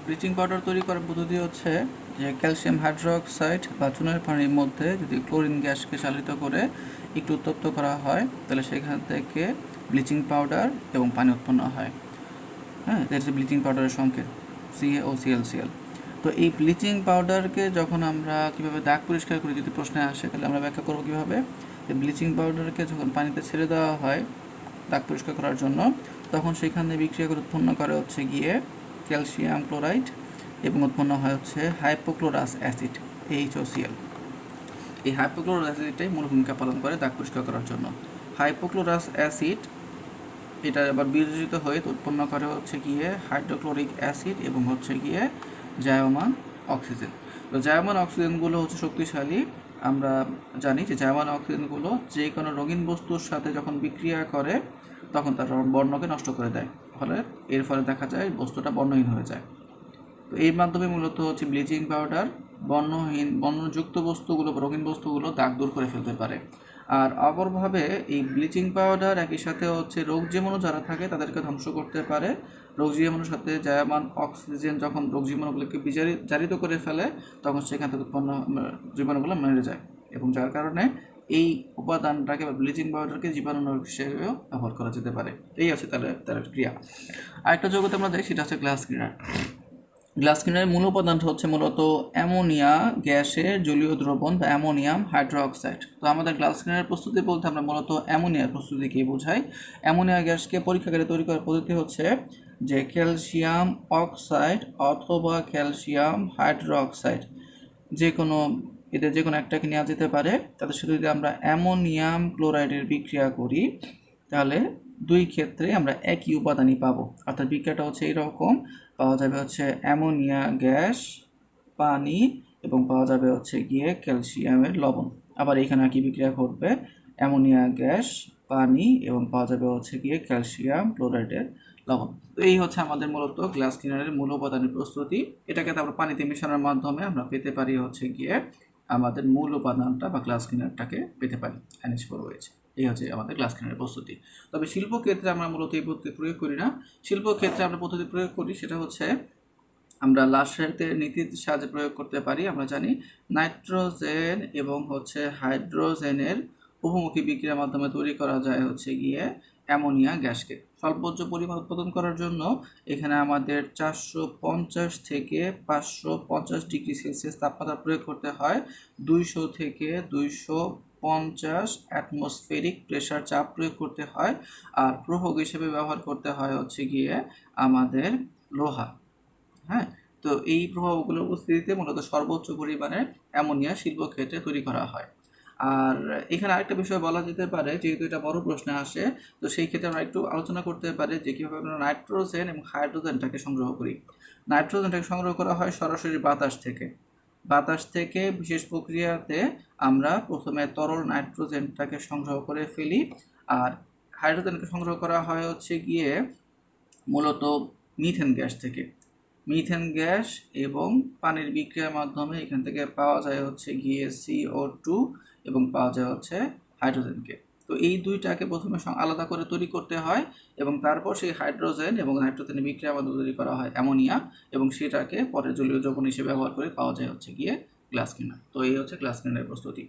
Bleaching powder তৈরি করার পদ্ধতি হচ্ছে যে ক্যালসিয়াম হাইড্রোক্সাইড বা চুনের পানির মধ্যে যদি ক্লোরিন গ্যাসকে চালিত করে একটু উত্তপ্ত করা হয় তাহলে সেখান থেকে ব্লিচিং পাউডার এবং পানি উৎপন্ন হয়। হ্যাঁ, এটা হচ্ছে ব্লিচিং পাউডারের সংকেত CaOClCl। তো এই ব্লিচিং পাউডারকে যখন আমরা কীভাবে দাগ পরিষ্কার করি যদি প্রশ্নে আসে তাহলে আমরা ব্যাখ্যা করবো কীভাবে। ব্লিচিং পাউডারকে যখন পানিতে ছেড়ে দেওয়া হয় দাগ পরিষ্কার করার জন্য তখন সেখানে বিক্রিয়া করে উৎপন্ন করে হচ্ছে গিয়ে ক্যালসিয়াম ক্লোরাইড এবং উৎপন্ন হয় হচ্ছে হাইপোক্লোরাস অ্যাসিড HOCl। এই হাইপোক্লোরাস অ্যাসিডটাই মূল ভূমিকা পালন করে দাগ পরিষ্কার করার জন্য। হাইপোক্লোরাস অ্যাসিড এটা আবার বিয়োজিত হয়ে উৎপন্ন করে হচ্ছে গিয়ে হাইড্রোক্লোরিক অ্যাসিড এবং হচ্ছে গিয়ে জায়মান অক্সিজেন। তো জায়মান অক্সিজেনগুলো হচ্ছে শক্তিশালী। আমরা জানি যে জায়মান অক্সিজেনগুলো যে কোনো রঙিন বস্তুর সাথে যখন বিক্রিয়া করে তখন তার বর্ণকে নষ্ট করে দেয়, ফলে এর ফলে দেখা যায় বস্তুটা বর্ণহীন হয়ে যায়। তো এর মাধ্যমে মূলত হচ্ছে ব্লিচিং পাউডার বর্ণযুক্ত বস্তুগুলো রঙিন বস্তুগুলো দাগ দূর করে ফেলতে পারে। আর অপরভাবে এই ব্লিচিং পাউডার একই সাথে হচ্ছে রোগ জীবাণু যারা থাকে তাদেরকে ধ্বংস করতে পারে। রোগ জীবাণুর সাথে জায়মান অক্সিজেন যখন রোগ জীবাণুগুলোকে জারিত করে ফেলে তখন সেখান থেকে উৎপন্ন জীবাণুগুলো মেরে যায়, এবং যার কারণে এই উপাদানটাকে বা ব্লিচিং পাউডারকে জীবাণুনাশক হিসেবেও ব্যবহার করা যেতে পারে। এই আছে তার ক্রিয়া। আরেকটা জগতে আমরা দেখি সেটা হচ্ছে গ্লাস ক্লিনার। গ্লাস ক্লিনারের মূল উপাদানটা হচ্ছে মূলত অ্যামোনিয়া গ্যাসের জলীয় দ্রবণ বা অ্যামোনিয়াম হাইড্রোক্সাইড। তো আমাদের গ্লাস ক্লিনারের প্রস্তুতি বলতে আমরা মূলত অ্যামোনিয়ার প্রস্তুতিকে বোঝাই। অ্যামোনিয়া গ্যাসকে পরীক্ষাগারে তৈরি করার পদ্ধতি হচ্ছে যে ক্যালসিয়াম অক্সাইড অথবা ক্যালসিয়াম হাইড্রোক্সাইড যে কোনো একটাকে নেওয়া যেতে পারে। তাদের সাথে যদি আমরা অ্যামোনিয়াম ক্লোরাইডের বিক্রিয়া করি তাহলে দুই ক্ষেত্রে আমরা একই উপাদানই পাবো। অর্থাৎ বিক্রিয়াটা হচ্ছে এইরকম, পাওয়া যাবে হচ্ছে অ্যামোনিয়া গ্যাস, পানি এবং পাওয়া যাবে হচ্ছে গিয়ে ক্যালসিয়ামের লবণ। আবার এখানে একই বিক্রিয়া ঘটবে, অ্যামোনিয়া গ্যাস, পানি এবং পাওয়া যাবে হচ্ছে গিয়ে ক্যালসিয়াম ক্লোরাইডের লবণ। তো এই হচ্ছে আমাদের মূলত গ্লাস ক্লিনারের মূল উপাদানের প্রস্তুতি। এটাকে তারপর পানিতে মেশানোর মাধ্যমে আমরা পেতে পারি হচ্ছে গিয়ে আমাদের মূল উপাদানটা বা গ্লাস ক্লিনারটাকে পেতে পারি NH4OH। এই হচ্ছে আমাদের গ্লাস ক্লিনারের প্রস্তুতি। তবে শিল্পক্ষেত্রে আমরা মূলত এই পদ্ধতি প্রয়োগ করি না। শিল্পক্ষেত্রে আমরা পদ্ধতি প্রয়োগ করি সেটা হচ্ছে আমরা লাসায়নিক নীতির সাহায্যে প্রয়োগ করতে পারি। আমরা জানি নাইট্রোজেন এবং হচ্ছে হাইড্রোজেনের উভমুখী বিক্রিয়ার মাধ্যমে তৈরি করা যায় হচ্ছে গিয়ে অ্যামোনিয়া গ্যাসকে। স্বল্পোচ্চ পরিমাণ উৎপাদন করার জন্য এখানে আমাদের 450 থেকে 550 ডিগ্রি সেলসিয়াস তাপমাত্রা প্রয়োগ করতে হয়। 200 থেকে 250 অ্যাটমসফেরিক প্রেসার চাপ প্রয়োগ করতে হয়। আর প্রোহক হিসেবে ব্যবহার করতে হয় হচ্ছে গিয়ে আমাদের লোহা। হ্যাঁ, তো এই প্রভাবগুলোর উপস্থিতিতে মূলত সর্বোচ্চ পরিমাণে অ্যামোনিয়া শিল্পক্ষেত্রে তৈরি করা হয়। আর এখানে আরেকটা বিষয় বলা যেতে পারে, যেহেতু এটা বড় প্রশ্নে আসে, তো সেই ক্ষেত্রে আমরা একটু আলোচনা করতে পারি যে কীভাবে আমরা নাইট্রোজেন এবং হাইড্রোজেনটাকে সংগ্রহ করি। নাইট্রোজেনটাকে সংগ্রহ করা হয় সরাসরি বাতাস থেকে বিশেষ প্রক্রিয়াতে আমরা প্রথমে তরল নাইট্রোজেনটাকে সংগ্রহ করে ফেলি। আর হাইড্রোজেনকে সংগ্রহ করা হয় হচ্ছে গিয়ে মূলত মিথেন গ্যাস থেকে। মিথেন গ্যাস এবং পানির বিক্রিয়ার মাধ্যমে এখান থেকে পাওয়া যায় হচ্ছে গিয়ে CO2 এবং পাওয়া যায় হচ্ছে হাইড্রোজেনকে। তো এই দুইটাকে প্রথমে আলাদা করে তৈরি করতে হয় এবং তারপর সেই হাইড্রোজেন এবং নাইট্রোজেনের বিক্রিয়ার মাধ্যমে তৈরি করা হয় অ্যামোনিয়া, এবং সেটাকে পরে জলীয় দ্রবণ হিসেবে ব্যবহার করে পাওয়া যায় হচ্ছে গিয়ে গ্লাস ক্লিনার। তো এই হচ্ছে গ্লাস ক্লিনারের প্রস্তুতি।